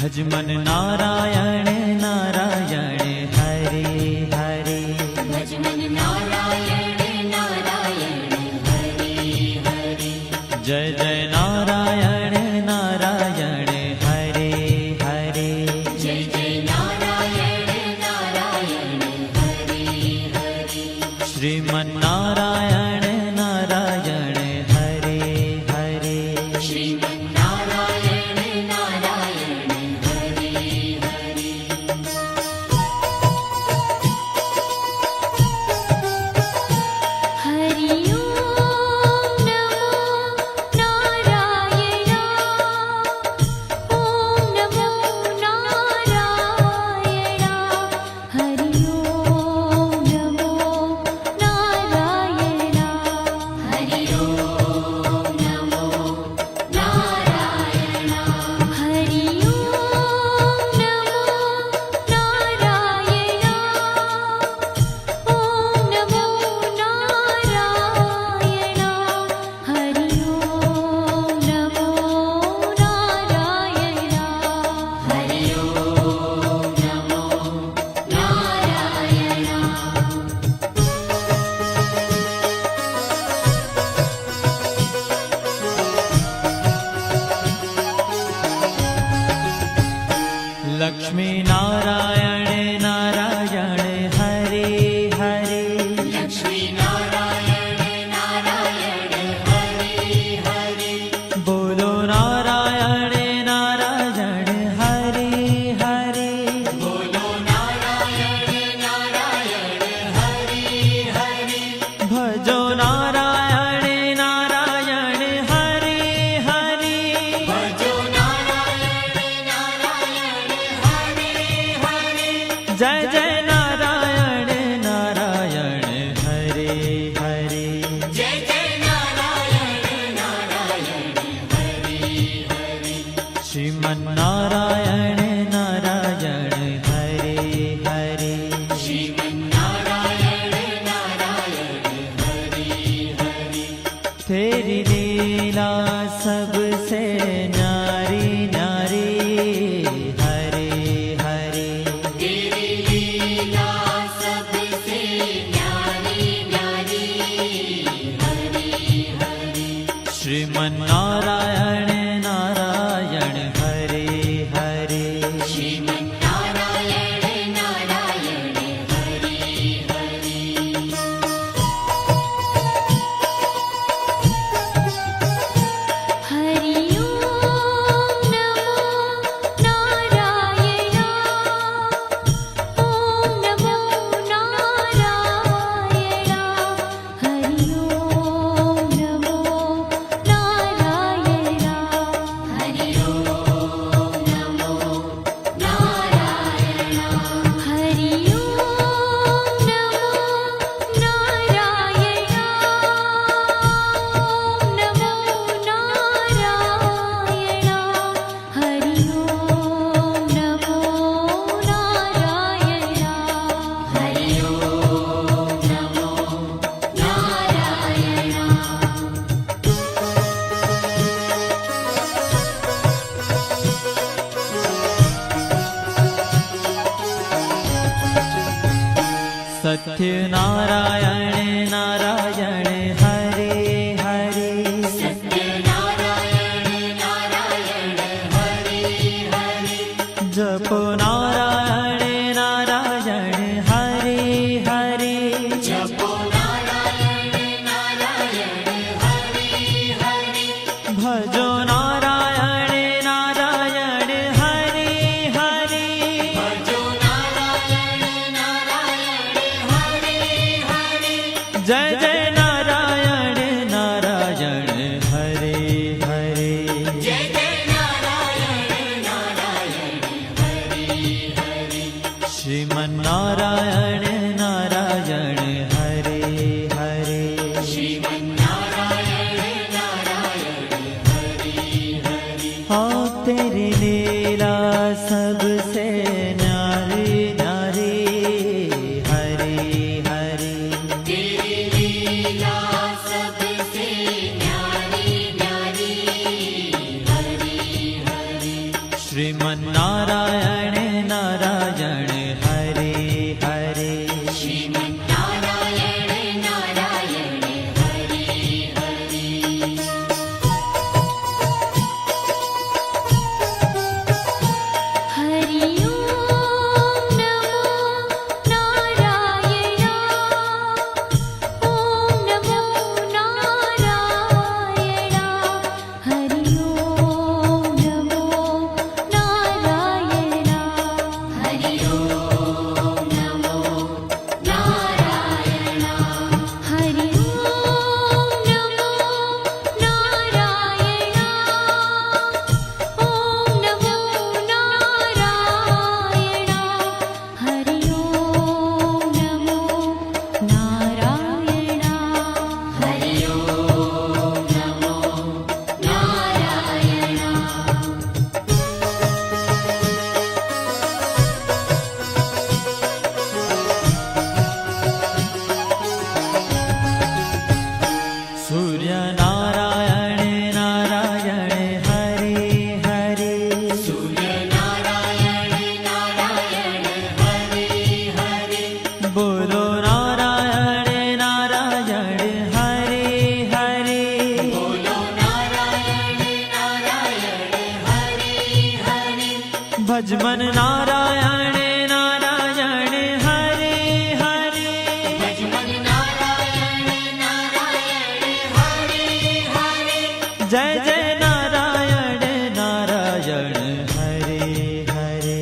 भज मन नारायण नारायण हरे हरे। भज मन नारायण नारायण हरे हरे। जय जय नारायण नारायण हरे हरे। जय जय नारायण नारायण हरे हरे। श्रीमन नारायण नारायण हरे हरे। श्रीमन नारायण नारायण हरे हरे। हरि ओम नमो नारायण। ओम नमो नारायण। हरि ओम नमो नारायण। हरि ओम नमो नारायण। हरि ओम नमो नारायण। ओम नमो नारायण। हरि ओम नमो नारायण। हरि ओम नमो नारायण। लक्ष्मी नारायण नारायण हरे हरे। लक्ष्मी नारायण नारायण हरे हरे। बोलो नारायण नारायण हरे हरे। बोलो नारायण नारायण हरे हरे। भजो नारायण नारायण हरे हरे। भजो नारायण नारायण हरे हरे। जय जय नारायण नारायण हरे हरे। जय जय नारायण नारायण हरे हरे। श्रीमन नारायण नारायण हरे हरे। श्रीमन नारायण नारायण हरे हरे। तेरी लीला सबसे न्यारी न्यारी हरे हरे। तेरी लीला सबसे न्यारी न्यारी हरे हरे। श्रीमन नारायण नारायण हरे हरे। श्रीमन नारायण नारायण हरे हरे। हरि ओम नमो नारायण। ओम नमो नारायण। हरि ओम नमो नारायण। हरि ओम नमो नारायण। हरि ओम नमो नारायण। ओम नमो नारायण। हरि ओम नमो नारायण। हरि ओम नमो सत्य नारायण नारायण हरे हरे। सत्य नारायण नारायण हरे हरे। जपो नारायण नारायण हरे हरे। जपो नारायण नारायण हरे हरे। भजो नारायण नारायण हरे हरे। भजो नारायण नारायण हरे हरे। जय जय नारायण नारायण हरे हरे। जय जय नारायण नारायण हरे हरे। श्रीमन नारायण नारायण हरे हरे। श्रीमन नारायण नारायण हरे हरे। हाँ तेरी लीला सबसे न्यारी न्यारी हरे हरे। तेरी लीला सबसे न्यारी न्यारी हरे हरे। श्रीमन श्रीमन्नारायण नारायण हरे हरे श्रीमन्नारायण नारायण हरि हरि हरि ओम नमो नारायण ओम नमो नारायण हरि ओम नमो नारायण हरि ओम नमो नारायण हरि ओम नमो नारायण ओम नमो नारायण हरि ओम नमो नारायण हरि ओम नमो नारायण सूर्य नारायण नारायण हरे हरे सूर्य नारायण नारायण हरि हरि बोलो नारायण नारायण हरे हरे बोलो नारायण नारायण हरि हरि भजमन नारायण नारायण हरे हरे भजमन नारायण नारायण हरि हरि जय जय नारायण नारायण हरे हरे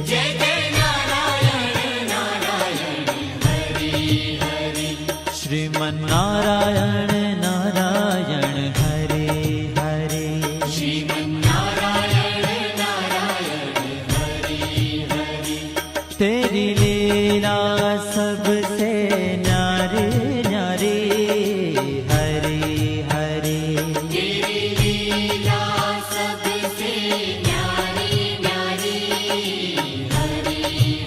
जय जय नारायण नारायण हरि हरि श्रीमन्नारायण नारायण हरे हरे श्रीमन्नारायण नारायण हरि हरि तेरी लीला सबसे न्यारी न्यारी हरे हरे तेरी लीला सबसे न्यारी न्यारी हरि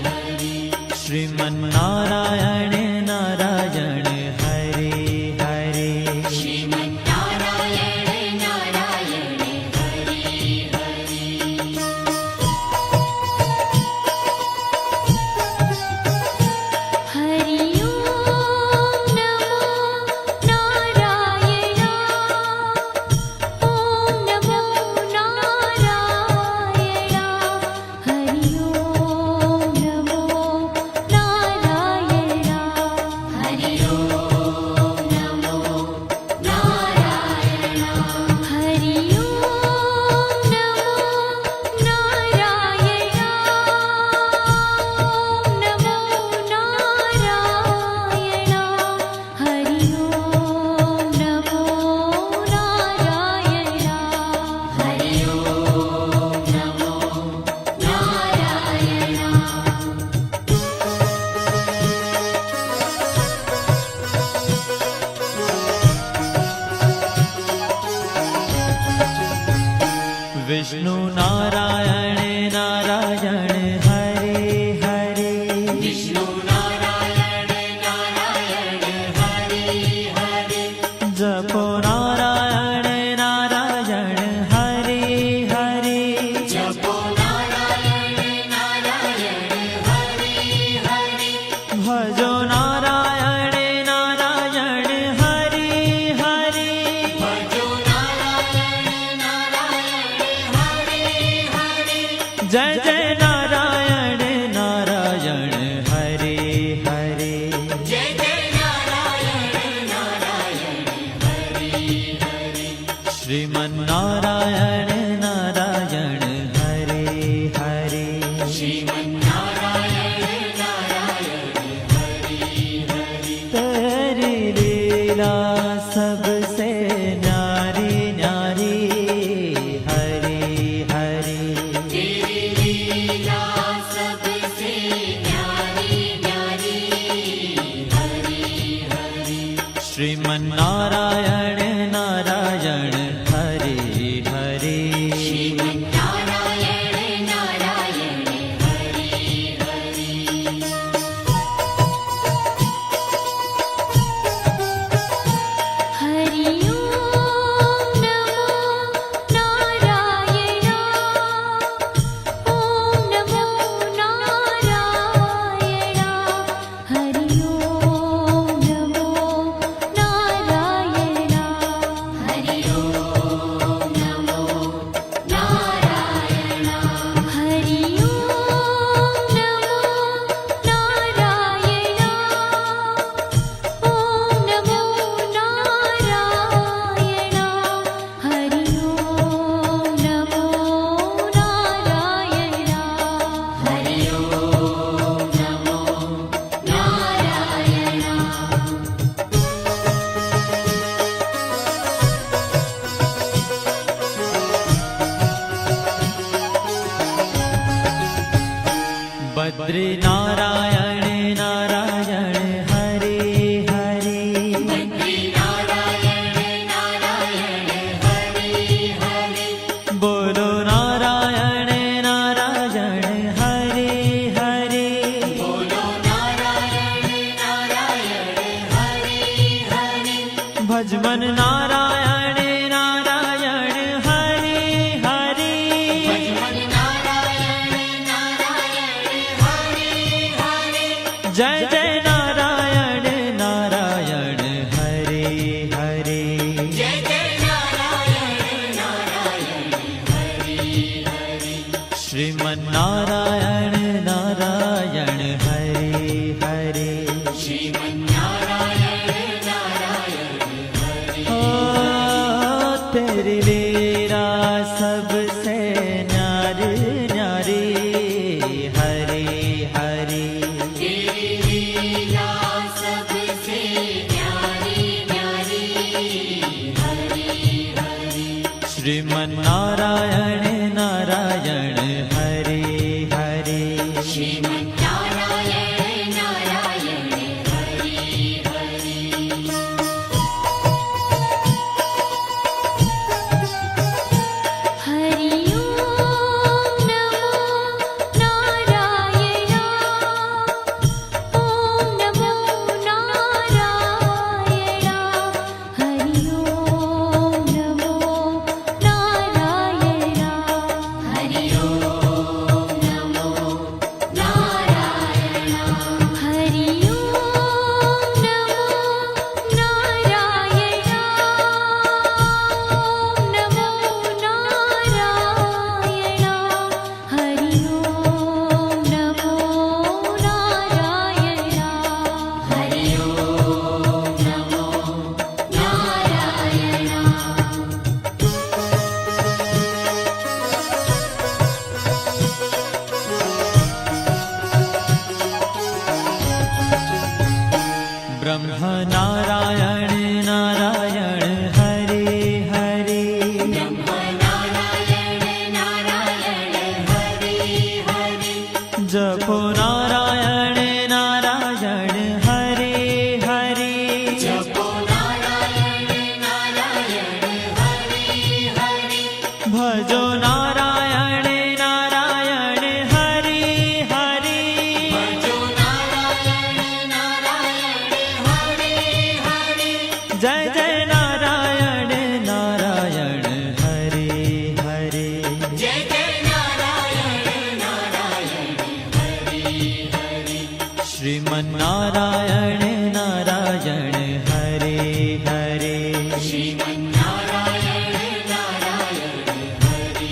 हरि श्रीमन्नारायण नारायण हरे हरे श्रीमन्नारायण नारायण हरि हरि हरि ओम नमो नारायण ओम नमो नारायण हरि ओम नमो नारायण हरि ओम नमो नारायण हरि ओम नमो नारायण ओम नमो नारायण हरि ओम नमो नारायण हरि ओम नमो नारायण विष्णु नारायण नारायण हरे हरे विष्णु नारायण नारायण हरि हरि जपो नारायण नारायण हरे हरे जपो नारायण नारायण हरि हरि भजो नारायण नारायण हरे हरे भजो नारायण नारायण हरि हरि जय जय नारायण नारायण हरे हरे जय जय नारायण नारायण हरि हरि श्रीमन्नारायण नारायण हरे हरे श्रीमन्नारायण नारायण हरि हरि तेरी लीला सबसे न्यारी न्यारी हरे हरे तेरी लीला सबसे न्यारी न्यारी हरि हरि श्रीमन्नारायण नारायण हरे हरे बद्री नारायण नारायण हरे हरे बद्री नारायण नारायण हरे हरे बोलो नारायण नारायण हरे हरे बोलो नारायण नारायण हरे हरे भजमन नारायण नारायण हरे हरे भजमन नारायण नारायण हरे हरे जय जय नारायण नारायण हरे हरे जय जय नारायण नारायण हरे हरे श्रीमन नारायण नारायण हरे हरे श्रीमन्नारायण नारायण हरे ओ तेरी लीला सबसे न्यारी न्यारी हरे हरे तेरी लीला सबसे न्यारी न्यारी हरे हरे श्रीमन नारायण नारायण हरे हरे श्रीमन्नारायण नारायण हरे हरे हरि ओम नमो नारायण ओम नमो नारायण हरि ओम नमो नारायण हरि ओम नमो नारायण हरि ओम नमो नारायण ओम नमो नारायण हरि ओम नमो नारायण हरि ओम नमो नारायण ब्रह्म नारायण नारायण हरे हरे नारायण नारायण हरे हरे जपो नारायण नारायण हरे हरे जपो नारायण नारायण हरे हरे भजो नारायण नारायण हरे हरे भजो नारायण नारायण हरे हरे जय जय नारायण नारायण हरे हरे जय जय नारायण नारायण हरे हरे श्रीमन नारायण नारायण हरे हरे श्रीमन्नारायण नारायण हरे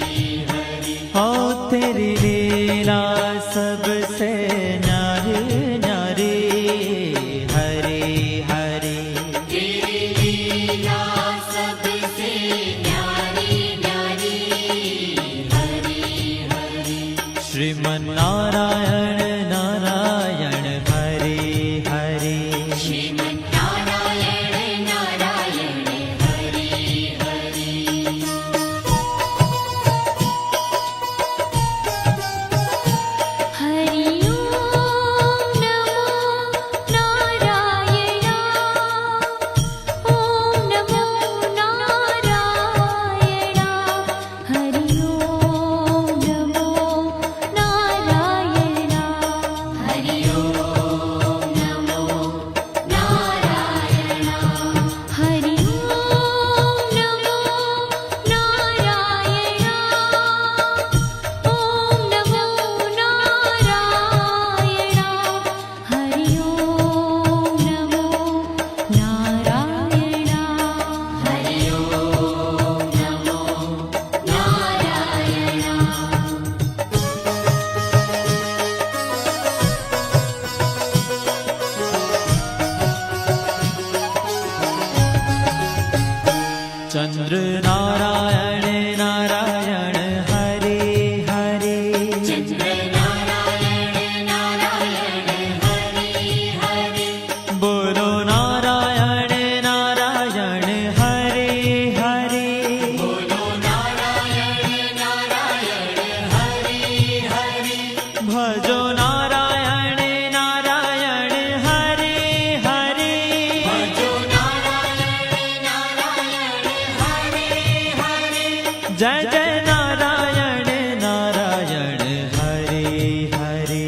जय जय नारायण नारायण हरे हरे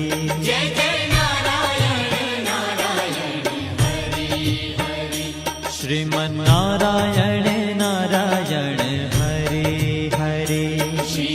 जय जय नारायण नारायण हरि हरि श्रीमन्नारायण नारायण हरे हरे श्री